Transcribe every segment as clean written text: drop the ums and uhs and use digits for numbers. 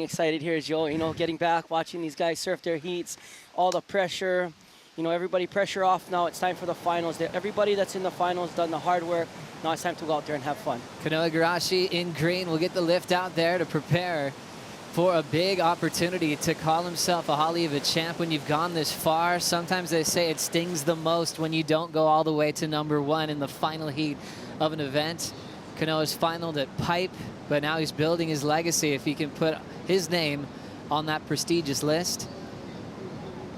excited here, Joe. You know, getting back, watching these guys surf their heats, all the pressure. You know, everybody pressure off now. It's time for the finals. Everybody that's in the finals done the hard work. Now it's time to go out there and have fun. Kanoa Igarashi in green will get the lift out there to prepare for a big opportunity to call himself a Haleiwa champ when you've gone this far. Sometimes they say it stings the most when you don't go all the way to #1 in the final heat of an event. Kanoa's finaled at Pipe, but now he's building his legacy if he can put his name on that prestigious list.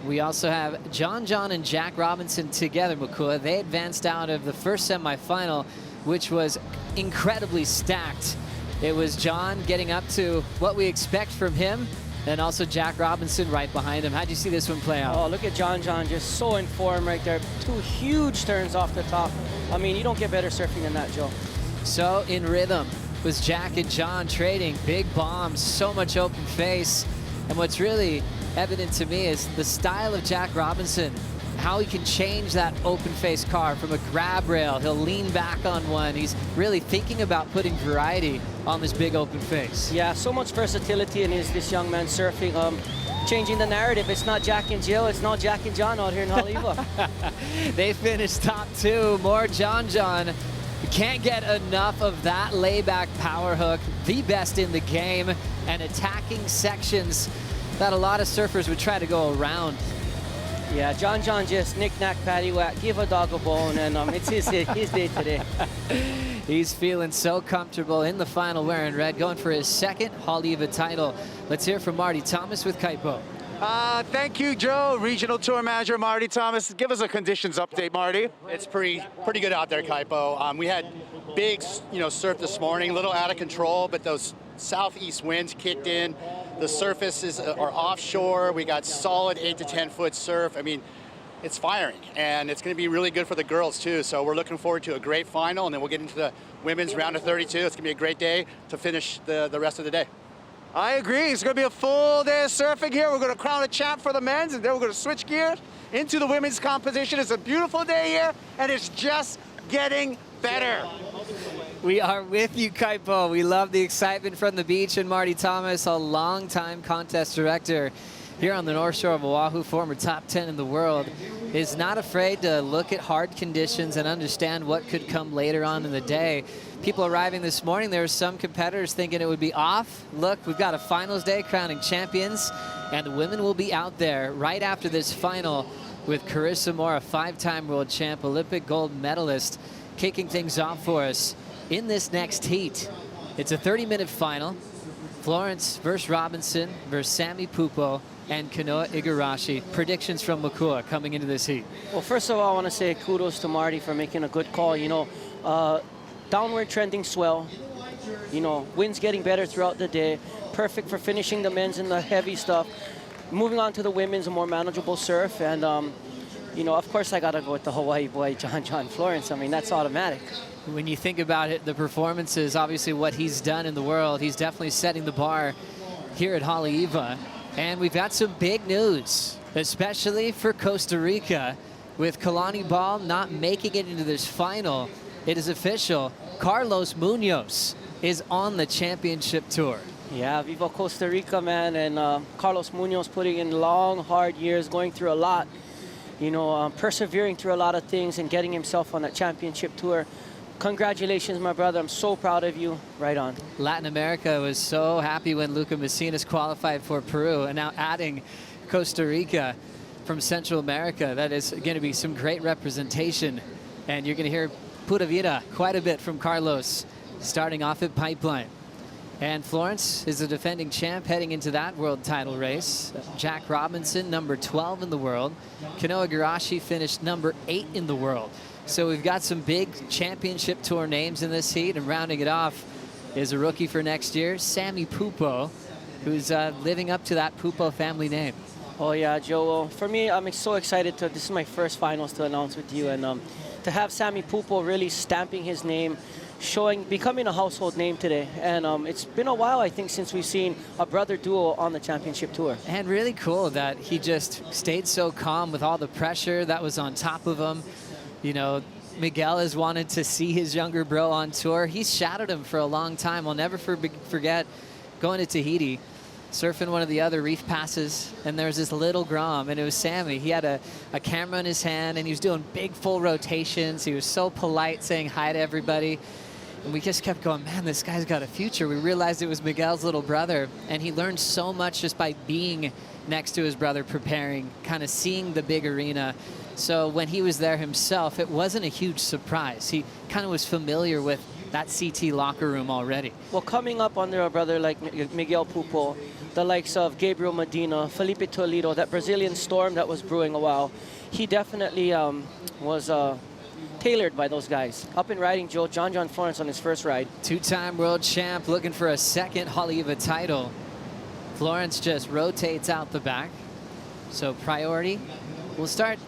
We also have John and Jack Robinson together, Makua. They advanced out of the first semifinal, which was incredibly stacked. It was John getting up to what we expect from him, and also Jack Robinson right behind him. How'd you see this one play out? Oh, look at John just so in form right there. 2 huge turns off the top. I mean, you don't get better surfing than that, Joe. So in rhythm was Jack and John trading big bombs, so much open face. And what's really evident to me is the style of Jack Robinson, how he can change that open face car from a grab rail. He'll lean back on one. He's really thinking about putting variety on this big open face. Yeah, so much versatility in this young man surfing. Changing the narrative. It's not Jack and Jill, it's not Jack and John out here in Haleiwa. They finished top 2. More John. You can't get enough of that layback power hook. The best in the game, and attacking sections that a lot of surfers would try to go around. Yeah, John just knick-knack, paddywhack, give a dog a bone, and it's his day today. He's feeling so comfortable in the final wearing red, going for his 2nd Haleiwa title. Let's hear from Marty Thomas with Kaipo. Thank you, Joe. Regional Tour Manager Marty Thomas. Give us a conditions update, Marty. It's pretty good out there, Kaipo. We had big, surf this morning, a little out of control, but those southeast winds kicked in. The surfaces are offshore. We got solid 8 to 10 foot surf. I mean, it's firing, and it's going to be really good for the girls too. So we're looking forward to a great final, and then we'll get into the women's round of 32. It's going to be a great day to finish the rest of the day. I agree. It's going to be a full day of surfing here. We're going to crown a champ for the men's, and then we're going to switch gears into the women's competition. It's a beautiful day here, and it's just getting better. We are with you, Kaipo. We love the excitement from the beach, and Marty Thomas, a longtime contest director here on the North Shore of Oahu, former top 10 in the world, is not afraid to look at hard conditions and understand what could come later on in the day. People arriving this morning, there were some competitors thinking it would be off. Look, we've got a finals day crowning champions, and the women will be out there right after this final with Carissa Moore, a 5-time world champ, Olympic gold medalist, kicking things off for us in this next heat. It's a 30-minute final. Florence versus Robinson versus Sammy Pupo and Kanoa Igarashi. Predictions from Makua coming into this heat. Well, first of all, I want to say kudos to Marty for making a good call. You know, downward trending swell. You know, winds getting better throughout the day. Perfect for finishing the men's and the heavy stuff. Moving on to the women's, a more manageable surf. And, you know, of course, I got to go with the Hawaii boy, John Florence. I mean, that's automatic. When you think about it, the performances, obviously what he's done in the world, he's definitely setting the bar here at Haleiwa. And we've got some big news, especially for Costa Rica. With Kalani Ball not making it into this final, it is official. Carlos Munoz is on the championship tour. Yeah, Viva Costa Rica, man. And Carlos Munoz putting in long, hard years, going through a lot, you know, persevering through a lot of things and getting himself on that championship tour. Congratulations, my brother. I'm so proud of you. Right on. Latin America was so happy when Luca Macinas qualified for Peru, and now adding Costa Rica from Central America. That is going to be some great representation. And you're going to hear Pura Vida quite a bit from Carlos, starting off at Pipeline. And Florence is the defending champ heading into that world title race. Jack Robinson, number 12 in the world. Kanoa Igarashi finished number 8 in the world. So we've got some big championship tour names in this heat, and rounding it off is a rookie for next year, Sammy Pupo, who's living up to that Pupo family name. Oh yeah, Joe. For me, I'm so excited this is my first finals to announce with you, and to have Sammy Pupo really stamping his name, becoming a household name today. And it's been a while, I think, since we've seen a brother duo on the championship tour. And really cool that he just stayed so calm with all the pressure that was on top of him. You know, Miguel has wanted to see his younger bro on tour. He's shadowed him for a long time. I'll never forget going to Tahiti surfing one of the other reef passes, and there was this little Grom, and it was Sammy. He had a camera in his hand, and he was doing big full rotations. He was so polite, saying hi to everybody. And we just kept going, man, this guy's got a future. We realized it was Miguel's little brother, and he learned so much just by being next to his brother, preparing, kind of seeing the big arena. So when he was there himself, it wasn't a huge surprise. He kind of was familiar with that CT locker room already. Well, coming up under a brother like Miguel Pupo, the likes of Gabriel Medina, Felipe Toledo, that Brazilian storm that was brewing a while, he definitely was tailored by those guys. Up and riding, Joe, John Florence on his first ride. Two-time world champ looking for a second Haleiwa title. Florence just rotates out the back. So priority will start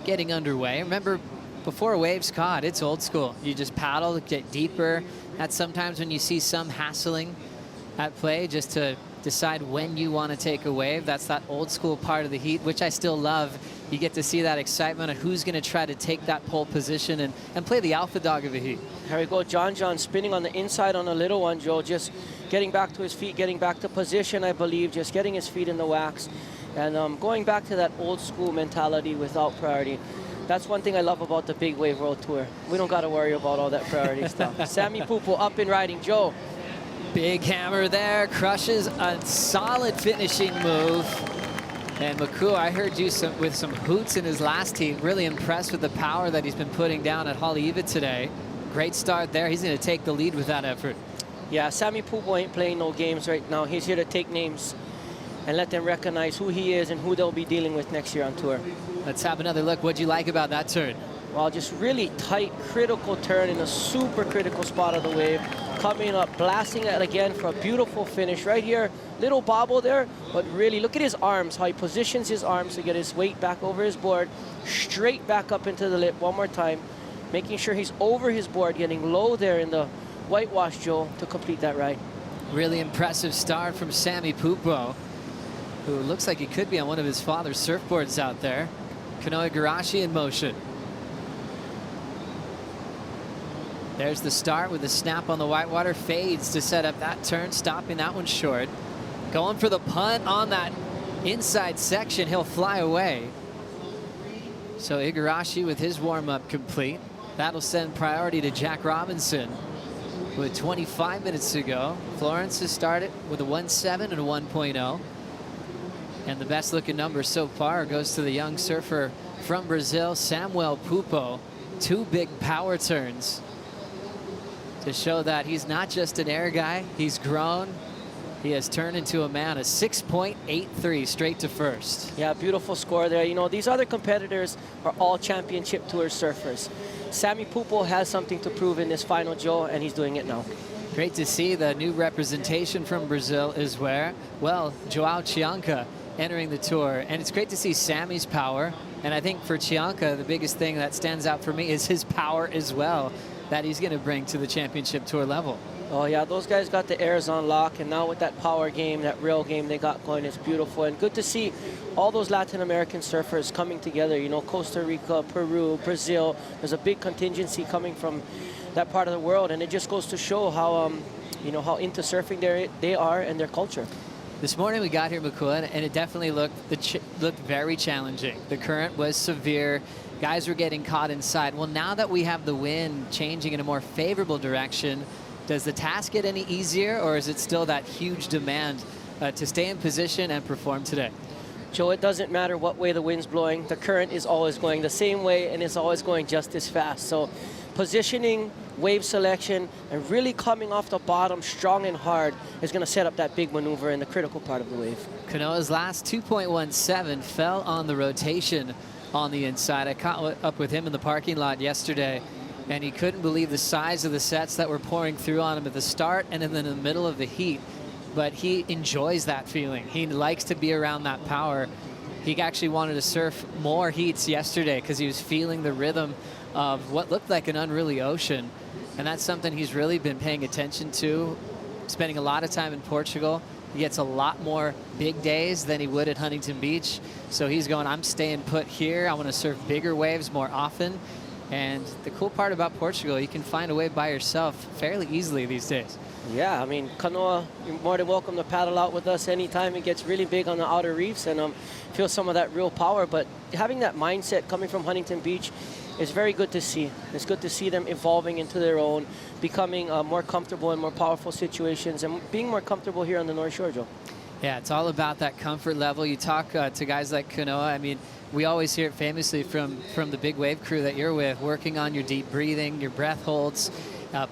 getting underway. Remember, before waves caught, it's old school. You just paddle, get deeper. That's sometimes when you see some hassling at play just to decide when you want to take a wave. That's that old school part of the heat, which I still love. You get to see that excitement of who's going to try to take that pole position and play the alpha dog of the heat. Here we go, John spinning on the inside on a little one, Joe, just getting back to his feet, getting back to position, I believe, just getting his feet in the wax. And going back to that old school mentality without priority. That's one thing I love about the Big Wave World Tour. We don't got to worry about all that priority stuff. Sammy Pupo up and riding, Joe. Big hammer there, crushes a solid finishing move. And Maku, I heard you with some hoots in his last heat. Really impressed with the power that he's been putting down at Haleiwa today. Great start there. He's going to take the lead with that effort. Yeah, Sammy Pupo ain't playing no games right now. He's here to take names and let them recognize who he is and who they'll be dealing with next year on tour. Let's have another look. What'd you like about that turn? Well, just really tight, critical turn in a super critical spot of the wave. Coming up, blasting it again for a beautiful finish right here. Little bobble there, but really look at his arms, how he positions his arms to get his weight back over his board, straight back up into the lip one more time, making sure he's over his board, getting low there in the whitewash, Joe, to complete that ride. Really impressive start from Sammy Pupo, who looks like he could be on one of his father's surfboards out there. Kanoa Igarashi in motion. There's the start with the snap on the whitewater, fades to set up that turn, stopping that one short. Going for the punt on that inside section, he'll fly away. So Igarashi with his warm-up complete. That'll send priority to Jack Robinson. With 25 minutes to go, Florence has started with a 1.7 and a 1.0. And the best looking number so far goes to the young surfer from Brazil, Samuel Pupo. Two big power turns to show that he's not just an air guy, he's grown. He has turned into a man, a 6.83 straight to first. Yeah, beautiful score there. You know, these other competitors are all championship tour surfers. Sammy Pupo has something to prove in this final, Joe, and he's doing it now. Great to see the new representation from Brazil is where, well, Joao Chianca entering the tour. And it's great to see Sammy's power. And I think for Chianca, the biggest thing that stands out for me is his power as well that he's going to bring to the championship tour level. Oh yeah, those guys got the airs on lock, and now with that power game, that rail game they got going, it's beautiful. And good to see all those Latin American surfers coming together. You know, Costa Rica, Peru, Brazil. There's a big contingency coming from that part of the world, and it just goes to show how, you know, how into surfing they are and their culture. This morning we got here, McCoy, and it definitely looked very challenging. The current was severe. Guys were getting caught inside. Well, now that we have the wind changing in a more favorable direction, does the task get any easier, or is it still that huge demand to stay in position and perform today? Joe, it doesn't matter what way the wind's blowing. The current is always going the same way, and it's always going just as fast. So positioning, wave selection, and really coming off the bottom strong and hard is going to set up that big maneuver in the critical part of the wave. Kanoa's last 2.17 fell on the rotation on the inside. I caught up with him in the parking lot yesterday, and he couldn't believe the size of the sets that were pouring through on him at the start and then in the middle of the heat. But he enjoys that feeling. He likes to be around that power. He actually wanted to surf more heats yesterday because he was feeling the rhythm of what looked like an unruly ocean. And that's something he's really been paying attention to, spending a lot of time in Portugal. He gets a lot more big days than he would at Huntington Beach. So he's going, I'm staying put here. I want to surf bigger waves more often. And the cool part about Portugal, you can find a wave by yourself fairly easily these days. Yeah, I mean, Kanoa, you're more than welcome to paddle out with us anytime it gets really big on the outer reefs and feel some of that real power. But having that mindset coming from Huntington Beach is very good to see. It's good to see them evolving into their own, becoming more comfortable in more powerful situations, and being more comfortable here on the North Shore, Joe. Yeah, it's all about that comfort level. You talk to guys like Kanoa. I mean, we always hear it famously from the big wave crew that you're with, working on your deep breathing, your breath holds,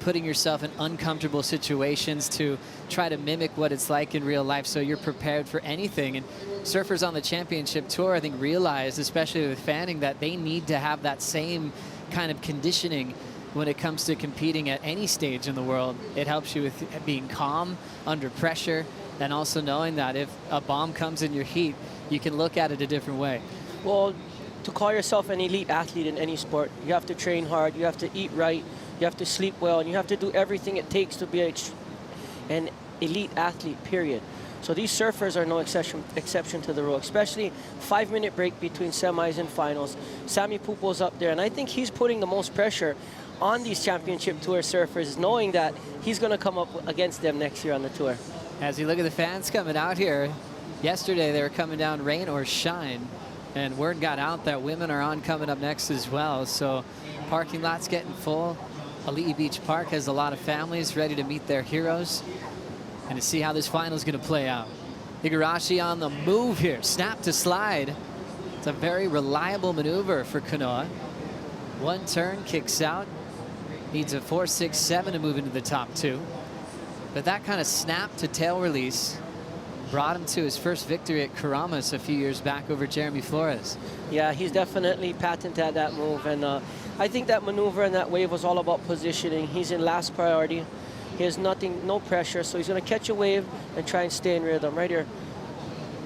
putting yourself in uncomfortable situations to try to mimic what it's like in real life so you're prepared for anything. And surfers on the championship tour, I think, realized, especially with fanning, that they need to have that same kind of conditioning when it comes to competing at any stage in the world. It helps you with being calm under pressure, and also knowing that if a bomb comes in your heat, you can look at it a different way. Well, to call yourself an elite athlete in any sport, you have to train hard, you have to eat right, you have to sleep well, and you have to do everything it takes to be an elite athlete, period. So these surfers are no exception to the rule, especially 5-minute break between semis and finals. Sammy Pupo's up there, and I think he's putting the most pressure on these championship tour surfers, knowing that he's going to come up against them next year on the tour. As you look at the fans coming out here, yesterday they were coming down rain or shine, and word got out that women are on coming up next as well. So parking lot's getting full. Ali'i Beach Park has a lot of families ready to meet their heroes and to see how this final is going to play out. Igarashi on the move here, snap to slide. It's a very reliable maneuver for Kanoa. One turn, kicks out. Needs a 4.67 to move into the top two. But that kind of snap to tail release brought him to his first victory at Karamas a few years back over Jeremy Flores. Yeah, he's definitely patented at that move, and I think that maneuver and that wave was all about positioning. He's in last priority. He has no pressure, so he's going to catch a wave and try and stay in rhythm. Right here,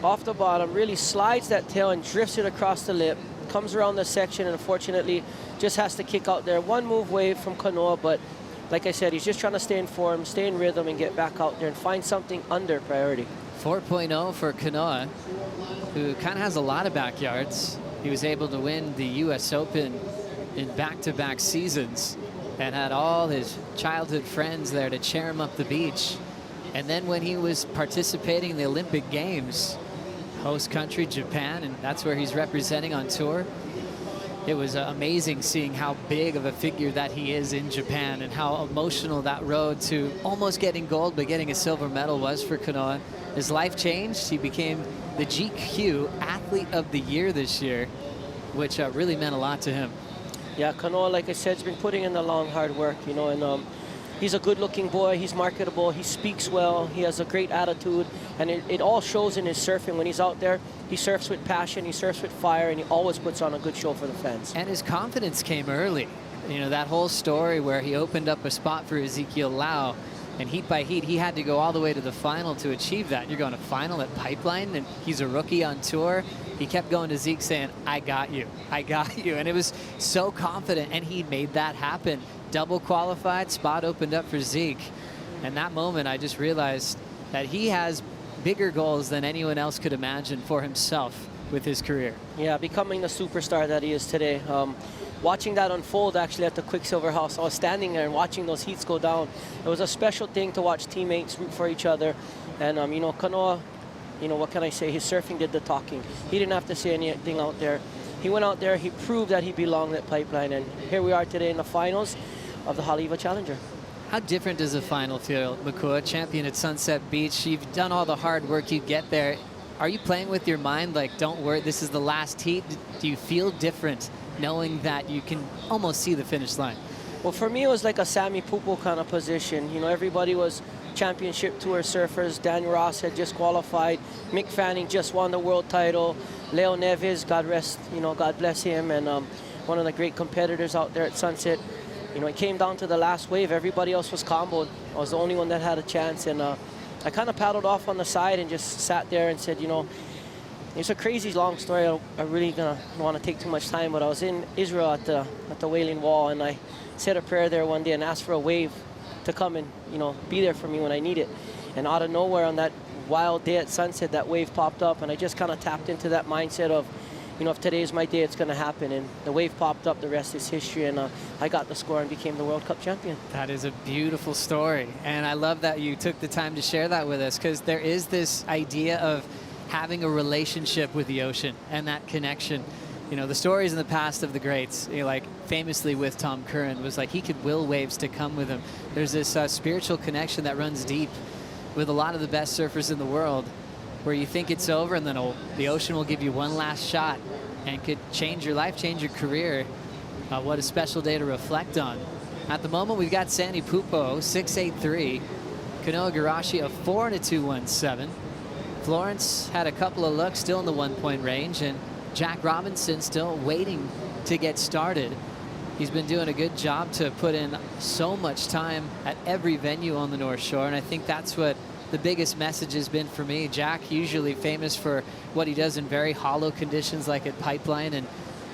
off the bottom, really slides that tail and drifts it across the lip, comes around the section, and unfortunately just has to kick out there. One move wave from Kanoa, but like I said, he's just trying to stay in form, stay in rhythm, and get back out there and find something under priority. 4.0 for Kanoa, who kind of has a lot of backyards. He was able to win the U.S. Open in back-to-back seasons and had all his childhood friends there to cheer him up the beach. And then when he was participating in the Olympic Games, host country Japan, and that's where he's representing on tour, it was amazing seeing how big of a figure that he is in Japan and how emotional that road to almost getting gold but getting a silver medal was for Kanoa. His life changed. He became the GQ Athlete of the Year this year, which really meant a lot to him. Yeah, Kanoa, like I said, has been putting in the long, hard work, you know, and he's a good-looking boy. He's marketable. He speaks well. He has a great attitude, and it all shows in his surfing. When he's out there, he surfs with passion, he surfs with fire, and he always puts on a good show for the fans. And his confidence came early. You know, that whole story where he opened up a spot for Ezekiel Lau, and heat by heat, he had to go all the way to the final to achieve that. You're going to final at Pipeline, and he's a rookie on tour. He kept going to Zeke saying, I got you, I got you. And it was so confident, and he made that happen. Double qualified, spot opened up for Zeke. And that moment, I just realized that he has bigger goals than anyone else could imagine for himself with his career. Yeah, becoming the superstar that he is today. Watching that unfold actually at the Quicksilver House, I was standing there and watching those heats go down. It was a special thing to watch teammates root for each other. And, you know, Kanoa, you know, what can I say? His surfing did the talking. He didn't have to say anything out there. He went out there, he proved that he belonged at Pipeline, and here we are today in the finals of the Haleiwa Challenger. How different does a final feel, Makua? Champion at Sunset Beach, you've done all the hard work, you get there. Are you playing with your mind like, don't worry, this is the last heat? Do you feel different knowing that you can almost see the finish line? Well, for me, it was like a Sammy Pupo kind of position. You know, everybody was championship tour surfers. Dan Ross had just qualified. Mick Fanning just won the world title. Leo Neves, God rest, you know, God bless him, and one of the great competitors out there at Sunset. You know, it came down to the last wave. Everybody else was comboed. I was the only one that had a chance, and I kind of paddled off on the side and just sat there and said, you know, it's a crazy long story. I really don't want to take too much time, but I was in Israel at the Wailing Wall, and I said a prayer there one day and asked for a wave to come and, you know, be there for me when I need it. And out of nowhere on that wild day at Sunset, that wave popped up, and I just kind of tapped into that mindset of, you know, if today's my day, it's going to happen. And the wave popped up, the rest is history, and I got the score and became the World Cup champion. That is a beautiful story, and I love that you took the time to share that with us, because there is this idea of having a relationship with the ocean and that connection. You know, the stories in the past of the greats, you know, like famously with Tom Curran, was like he could will waves to come with him. There's this spiritual connection that runs deep with a lot of the best surfers in the world, where you think it's over and then the ocean will give you one last shot and could change your life, change your career. What a special day to reflect on. At the moment, we've got Sandy Pupo, 6'8", Kanoa Igarashi, a 4 and a 2.17. Florence had a couple of looks, still in the 1-point range, and Jack Robinson still waiting to get started. He's been doing a good job to put in so much time at every venue on the North Shore, and I think that's what the biggest message has been for me. Jack, usually famous for what he does in very hollow conditions like at Pipeline, and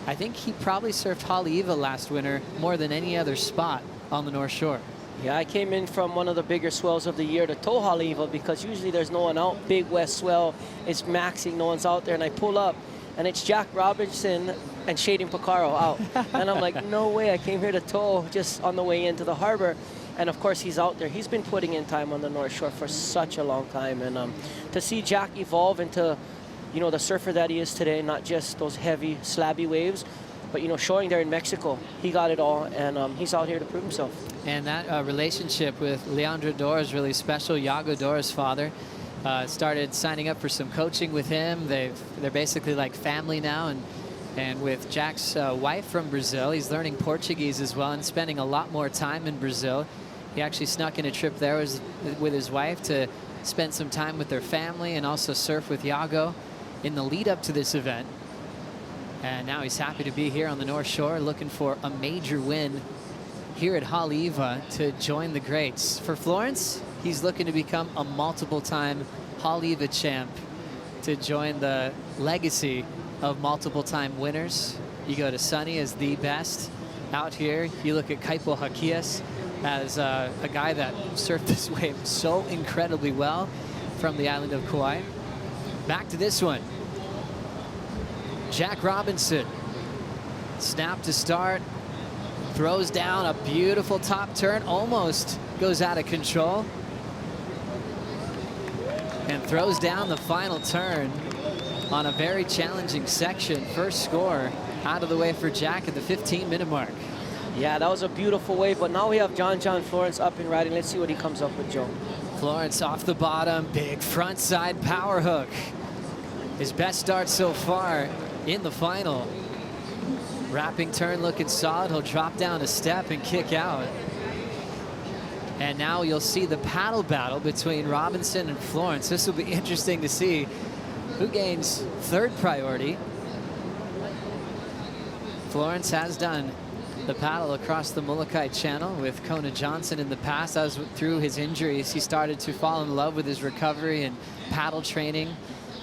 I think he probably surfed Haleiwa last winter more than any other spot on the North Shore. Yeah, I came in from one of the bigger swells of the year to tow Haleiwa, because usually there's no one out. Big west swell, it's maxing, no one's out there, and I pull up and it's Jack Robinson and Shaden Picaro out. And I'm like, no way, I came here to tow just on the way into the harbor. And of course, he's out there. He's been putting in time on the North Shore for such a long time. And to see Jack evolve into, you know, the surfer that he is today, not just those heavy, slabby waves, but, you know, showing there in Mexico, he got it all, and he's out here to prove himself. And that relationship with Leandro Dora is really special. Iago Dora's father started signing up for some coaching with him. They're basically like family now, and with Jack's wife from Brazil, he's learning Portuguese as well and spending a lot more time in Brazil. He actually snuck in a trip there with his wife to spend some time with their family and also surf with Iago in the lead up to this event. And now he's happy to be here on the North Shore, looking for a major win here at Haleiwa to join the greats. For Florence, he's looking to become a multiple-time Haleiwa champ to join the legacy of multiple-time winners. You go to Sonny as the best out here. You look at Kaipo Hakias as a guy that surfed this wave so incredibly well from the island of Kauai. Back to this one. Jack Robinson, snap to start, throws down a beautiful top turn, almost goes out of control, and throws down the final turn on a very challenging section. First score out of the way for Jack at the 15-minute mark. Yeah, that was a beautiful wave, but now we have John Florence up and riding. Let's see what he comes up with, Joe. Florence off the bottom, big front side power hook. His best start so far in the final. Wrapping turn looking solid. He'll drop down a step and kick out. And now you'll see the paddle battle between Robinson and Florence. This will be interesting to see who gains third priority. Florence has done the paddle across the Molokai Channel with Kona Johnson in the past. As through his injuries, he started to fall in love with his recovery and paddle training.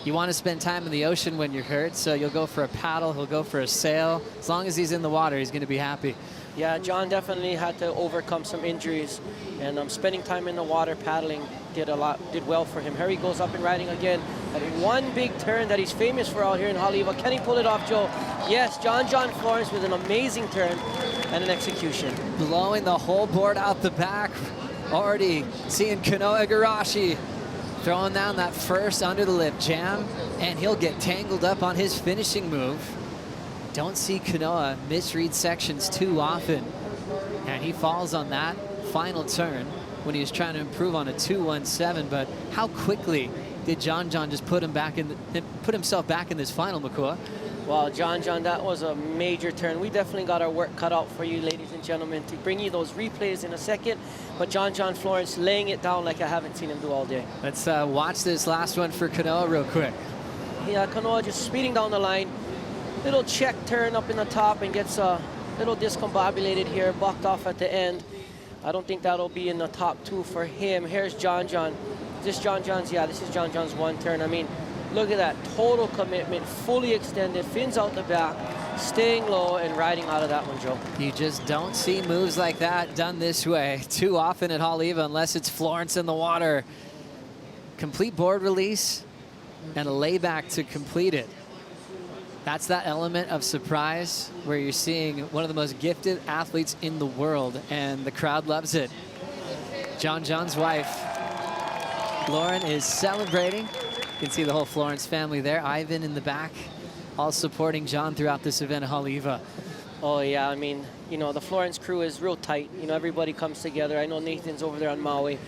You want to spend time in the ocean when you're hurt, so you'll go for a paddle, he'll go for a sail. As long as he's in the water, he's going to be happy. Yeah, John definitely had to overcome some injuries, and spending time in the water paddling did well for him. Here he goes up and riding again. But one big turn that he's famous for out here in Haleiwa. Can he pull it off, Joe? Yes, John Florence with an amazing turn and an execution. Blowing the whole board out the back. Already seeing Kanoa Igarashi throwing down that first under the lip jam, and he'll get tangled up on his finishing move. Don't see Kanoa misread sections too often, and he falls on that final turn when he was trying to improve on a 2.17. But how quickly did John just put himself back in this final, Makua? Well, John, that was a major turn. We definitely got our work cut out for you, ladies and gentlemen, to bring you those replays in a second. But John Florence laying it down like I haven't seen him do all day. Let's watch this last one for Kanoa real quick. Yeah, Kanoa just speeding down the line. Little check turn up in the top and gets a little discombobulated here, bucked off at the end. I don't think that'll be in the top two for him. Here's John. This is John's one turn. I mean, look at that, total commitment, fully extended, fins out the back, staying low and riding out of that one, Joe. You just don't see moves like that done this way too often at Haleiwa unless it's Florence in the water. Complete board release and a layback to complete it. That's that element of surprise where you're seeing one of the most gifted athletes in the world, and the crowd loves it. John's wife, Lauren, is celebrating. You can see the whole Florence family there. Ivan in the back, all supporting John throughout this event at Haleiwa. Oh, yeah, I mean, you know, the Florence crew is real tight. You know, everybody comes together. I know Nathan's over there on Maui,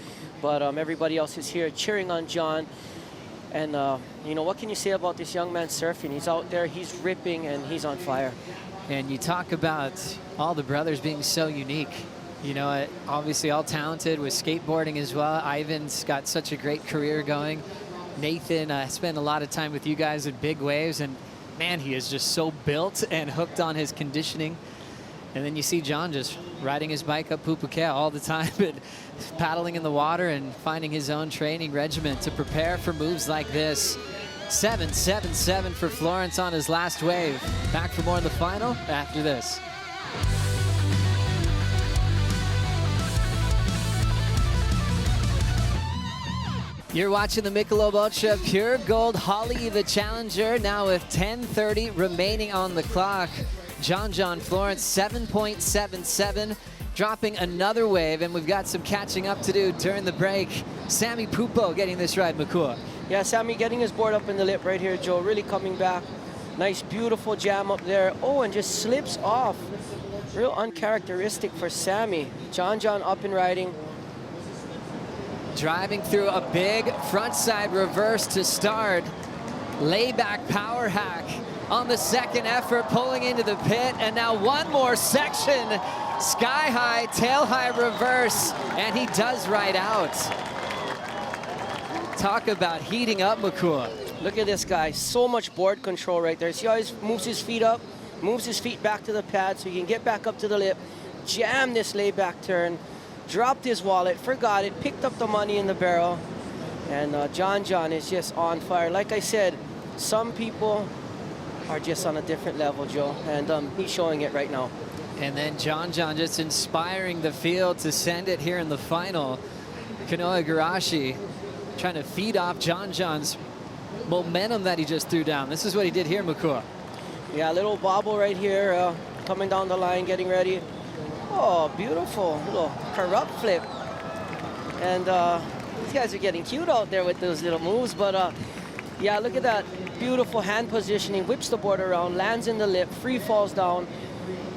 but everybody else is here cheering on John. And, you know, what can you say about this young man surfing? He's out there, he's ripping, and he's on fire. And you talk about all the brothers being so unique. You know, obviously all talented with skateboarding as well. Ivan's got such a great career going. Nathan spent a lot of time with you guys in big waves, and man, he is just so built and hooked on his conditioning. And then you see John just riding his bike up Pupo all the time and paddling in the water and finding his own training regimen to prepare for moves like this. 7-7-7 for Florence on his last wave. Back for more in the final after this. You're watching the Michelob Ultra Pure Gold Haleiwa Challenger, now with 10:30 remaining on the clock. John Florence, 7.77, dropping another wave, and we've got some catching up to do during the break. Sammy Pupo getting this ride, Makua. Yeah, Sammy getting his board up in the lip right here, Joe, really coming back. Nice, beautiful jam up there. Oh, and just slips off. Real uncharacteristic for Sammy. John up and riding. Driving through a big frontside reverse to start. Layback power hack on the second effort, pulling into the pit, and now one more section. Sky high, tail high reverse, and he does ride out. Talk about heating up, Makua. Look at this guy, so much board control right there. See how he moves his feet up, moves his feet back to the pad so he can get back up to the lip, jam this layback turn, dropped his wallet, forgot it, picked up the money in the barrel, and John is just on fire. Like I said, some people are just on a different level, Joe, and he's showing it right now. And then John just inspiring the field to send it here in the final. Kanoa Igarashi trying to feed off John's momentum that he just threw down. This is what he did here, Makua. Yeah, a little bobble right here, coming down the line, getting ready. Oh, beautiful little corrupt flip. And these guys are getting cute out there with those little moves, but yeah, look at that beautiful hand positioning, whips the board around, lands in the lip, free falls down.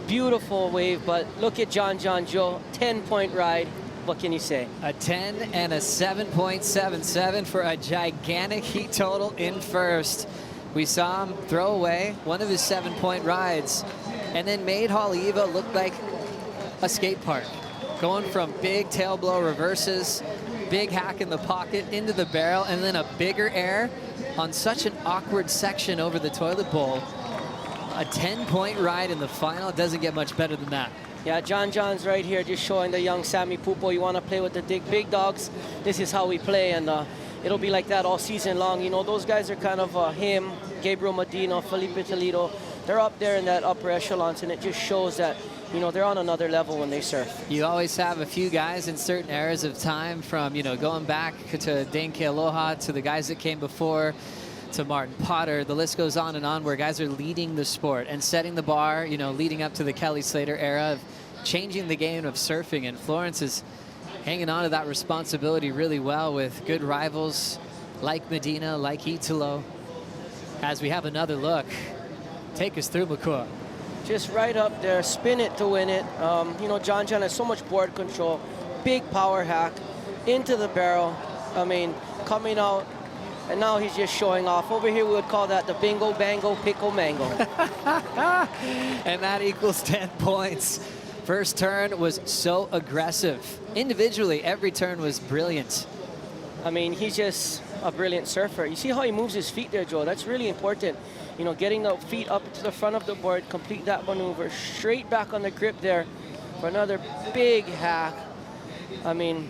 Beautiful wave, but look at John Joe, 10-point ride. What can you say? A 10 and a 7.77 for a gigantic heat total in first. We saw him throw away one of his 7-point rides and then made Haleiwa look like a skate park. Going from big tail blow reverses, big hack in the pocket into the barrel, and then a bigger air on such an awkward section over the toilet bowl. A 10-point ride in the final. It doesn't get much better than that. Yeah, John's right here just showing the young Sammy Pupo, you want to play with the big dogs, this is how we play, and it'll be like that all season long. You know, those guys are kind of him, Gabriel Medina, Felipe Toledo. They're up there in that upper echelons, and it just shows that, you know, they're on another level when they surf. You always have a few guys in certain eras of time, from, you know, going back to Dane Kealoha to the guys that came before, to Martin Potter. The list goes on and on, where guys are leading the sport and setting the bar, you know, leading up to the Kelly Slater era of changing the game of surfing. And Florence is hanging on to that responsibility really well with good rivals like Medina, like Italo. As we have another look, take us through, Makua. Just right up there, spin it to win it. You know, John has so much board control, big power hack into the barrel. I mean, coming out, and now he's just showing off. Over here, we would call that the bingo, bango, pickle, mango. And that equals 10 points. First turn was so aggressive. Individually, every turn was brilliant. I mean, he's just a brilliant surfer. You see how he moves his feet there, Joe? That's really important. You know, getting the feet up to the front of the board, complete that maneuver, straight back on the grip there for another big hack. I mean,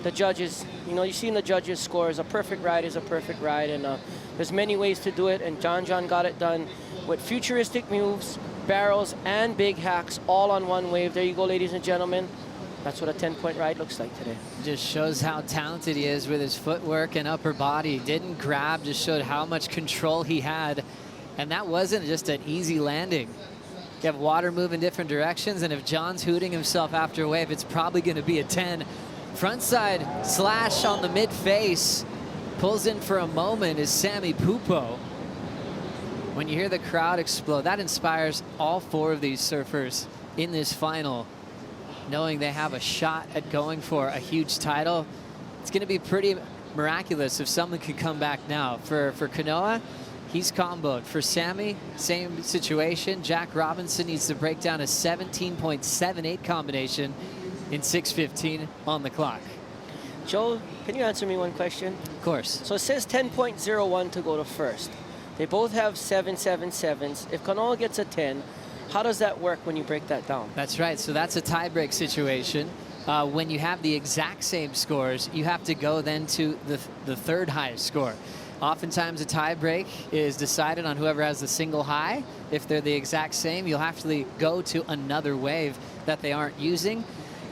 the judges, you know, you've seen the judges' scores. A perfect ride is a perfect ride, and there's many ways to do it, and John got it done with futuristic moves, barrels, and big hacks all on one wave. There you go, ladies and gentlemen. That's what a 10-point ride looks like today. Just shows how talented he is with his footwork and upper body. Didn't grab, just showed how much control he had And that wasn't just an easy landing. You have water moving different directions, and if John's hooting himself after a wave, it's probably going to be a 10. Frontside slash on the mid face. Pulls in for a moment is Sammy Pupo. When you hear the crowd explode, that inspires all 4 of these surfers in this final, knowing they have a shot at going for a huge title. It's going to be pretty miraculous if someone can come back now. For Kanoa, he's comboed. For Sammy, same situation. Jack Robinson needs to break down a 17.78 combination in 6:15 on the clock. Joe, can you answer me one question? Of course. So it says 10.01 to go to first. They both have 7.77s. If Kanoa gets a 10, how does that work when you break that down? That's right. So that's a tie-break situation. When you have the exact same scores, you have to go then to the third highest score. Oftentimes a tie-break is decided on whoever has the single high. If they're the exact same, you'll have to go to another wave that they aren't using.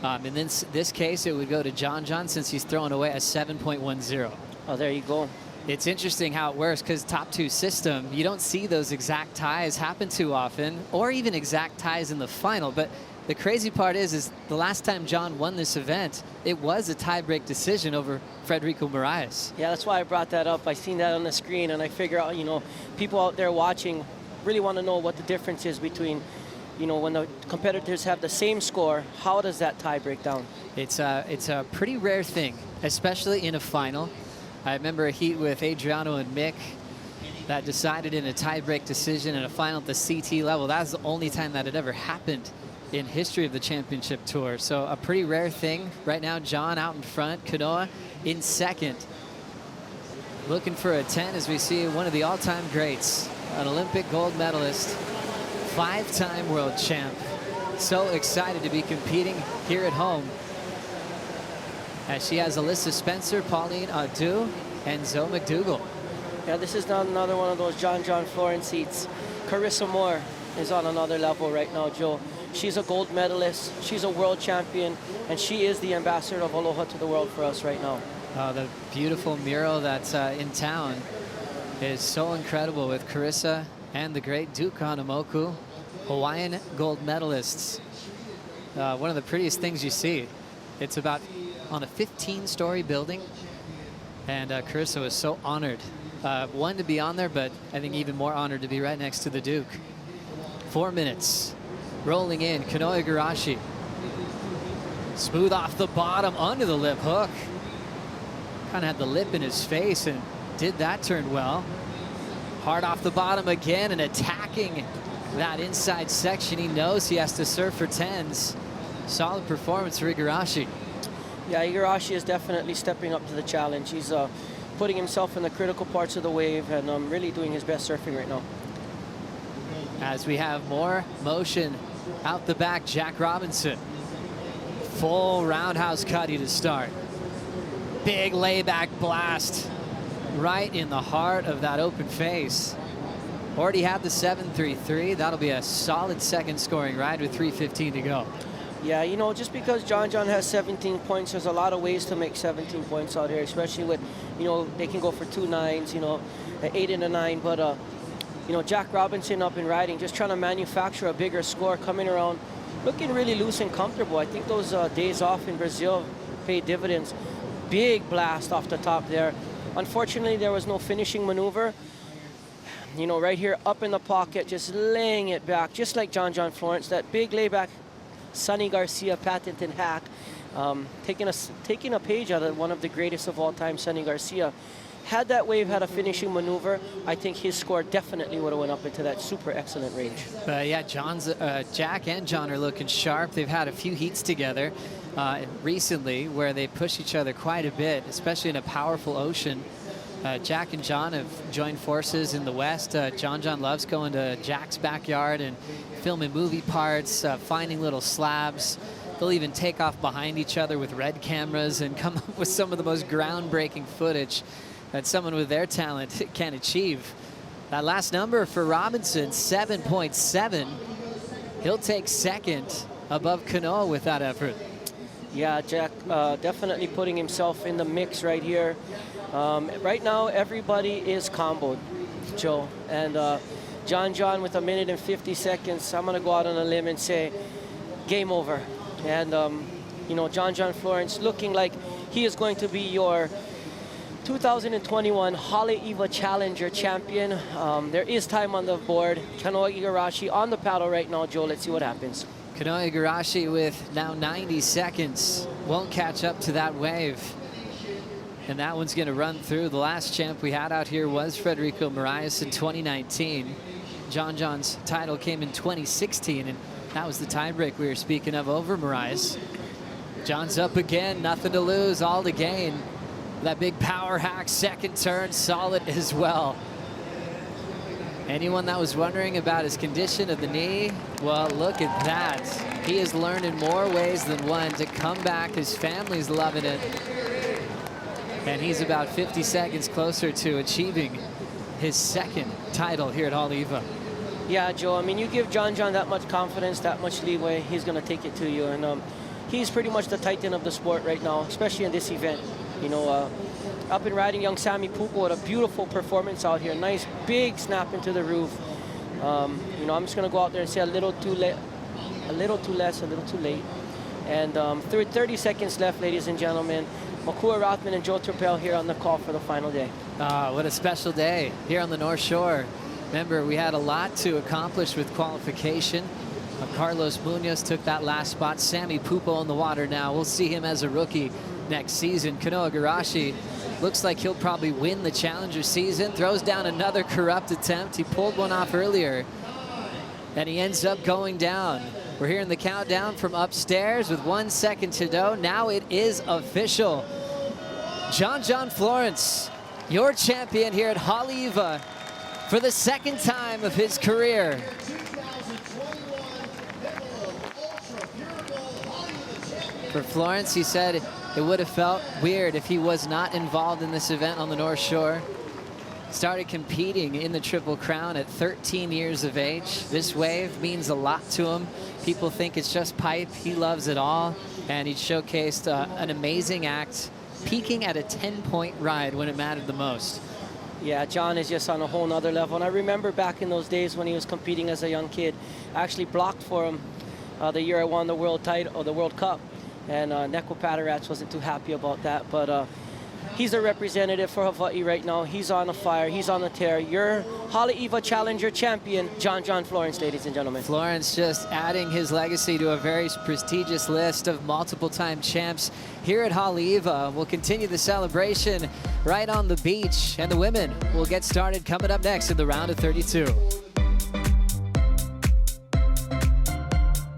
In this case, it would go to John since he's throwing away a 7.10. Oh, there you go. It's interesting how it works because top 2 system, you don't see those exact ties happen too often, or even exact ties in the final. But the crazy part is the last time John won this event, it was a tie-break decision over Frederico Moraes. Yeah, that's why I brought that up. I seen that on the screen, and I figure out, you know, people out there watching really want to know what the difference is between, you know, when the competitors have the same score, how does that tie break down? It's a pretty rare thing, especially in a final. I remember a heat with Adriano and Mick that decided in a tie-break decision in a final at the CT level. That was the only time that had ever happened in history of the championship tour. So a pretty rare thing. Right now, John out in front, Kanoa in second. Looking for a 10 as we see one of the all-time greats, an Olympic gold medalist, 5-time world champ. So excited to be competing here at home, as she has Alyssa Spencer, Pauline Adu, and Zoe McDougall. Yeah, this is not another one of those John Florence seats. Carissa Moore is on another level right now, Joe. She's a gold medalist, she's a world champion, and she is the ambassador of Aloha to the world for us right now. The beautiful mural that's in town is so incredible with Carissa and the great Duke Hanamoku, Hawaiian gold medalists. One of the prettiest things you see. It's about on a 15-story building, and Carissa was so honored. One, to be on there, but I think even more honored to be right next to the Duke. 4 minutes. Rolling in, Kanoa Igarashi. Smooth off the bottom, onto the lip hook. Kind of had the lip in his face and did that turn well. Hard off the bottom again and attacking that inside section. He knows he has to surf for 10s. Solid performance for Igarashi. Yeah, Igarashi is definitely stepping up to the challenge. He's putting himself in the critical parts of the wave and really doing his best surfing right now. As we have more motion out the back, Jack Robinson. Full roundhouse cutty to start. Big layback blast right in the heart of that open face. Already had the 7.33. That'll be a solid second scoring ride with 3:15 to go. Yeah, you know, just because John has 17 points, there's a lot of ways to make 17 points out here, especially with, you know, they can go for 2 9s, you know, an 8 and a 9. But, you know, Jack Robinson up and riding, just trying to manufacture a bigger score, coming around, looking really loose and comfortable. I think those days off in Brazil paid dividends. Big blast off the top there. Unfortunately, there was no finishing maneuver. You know, right here, up in the pocket, just laying it back, just like John Florence, that big layback Sonny Garcia patented hack, taking a page out of one of the greatest of all time, Sonny Garcia. Had that wave had a finishing maneuver, I think his score definitely would have went up into that super excellent range. Yeah, Jack and John are looking sharp. They've had a few heats together recently where they push each other quite a bit, especially in a powerful ocean. Jack and John have joined forces in the West. John loves going to Jack's backyard and filming movie parts, finding little slabs. They'll even take off behind each other with red cameras and come up with some of the most groundbreaking footage that someone with their talent can achieve. That last number for Robinson, 7.7. He'll take second above Kanoa with that effort. Yeah, Jack definitely putting himself in the mix right here. Right now, everybody is comboed, Joe. And John with 1 minute and 50 seconds, I'm going to go out on a limb and say game over. And, you know, John Florence looking like he is going to be your 2021 Haleiwa Challenger champion. There is time on the board. Kanoa Igarashi on the paddle right now, Joe. Let's see what happens. Kanoa Igarashi with now 90 seconds. Won't catch up to that wave. And that one's going to run through. The last champ we had out here was Federico Moraes in 2019. John's title came in 2016, and that was the tiebreak we were speaking of over Moraes. John's up again, nothing to lose, all to gain. That big power hack, second turn, solid as well. Anyone that was wondering about his condition of the knee, well, look at that. He has learned in more ways than one to come back. His family's loving it. And he's about 50 seconds closer to achieving his second title here at Haleiwa. Yeah, Joe, I mean, you give John that much confidence, that much leeway, he's going to take it to you. And he's pretty much the titan of the sport right now, especially in this event. You know, up and riding young Sammy Pupo with a beautiful performance out here. Nice big snap into the roof. You know, I'm just going to go out there and say a little too late, a little too less, a little too late. And 30 seconds left, ladies and gentlemen. Makua Rothman and Joe Turpel here on the call for the final day. What a special day here on the North Shore. Remember, we had a lot to accomplish with qualification. Carlos Munoz took that last spot. Sammy Pupo on the water now. We'll see him as a rookie next season. Kanoa Igarashi looks like he'll probably win the Challenger season. Throws down another corrupt attempt. He pulled one off earlier, and he ends up going down. We're hearing the countdown from upstairs with 1 second to go. Now it is official. John Florence, your champion here at Haleiwa for the second time of his career. For Florence, he said it would have felt weird if he was not involved in this event on the North Shore. Started competing in the Triple Crown at 13 years of age. This wave means a lot to him. People think it's just pipe. He loves it all. And he showcased an amazing act, peaking at a 10-point ride when it mattered the most. Yeah, John is just on a whole nother level. And I remember back in those days when he was competing as a young kid, I actually blocked for him the year I won the world title or the World Cup. And Neko Patarats wasn't too happy about that. But he's a representative for Hawaii right now. He's on a fire. He's on a tear. Your Haleiwa Challenger champion, John Florence, ladies and gentlemen. Florence just adding his legacy to a very prestigious list of multiple-time champs here at Haleiwa. We'll continue the celebration right on the beach, and the women will get started coming up next in the round of 32.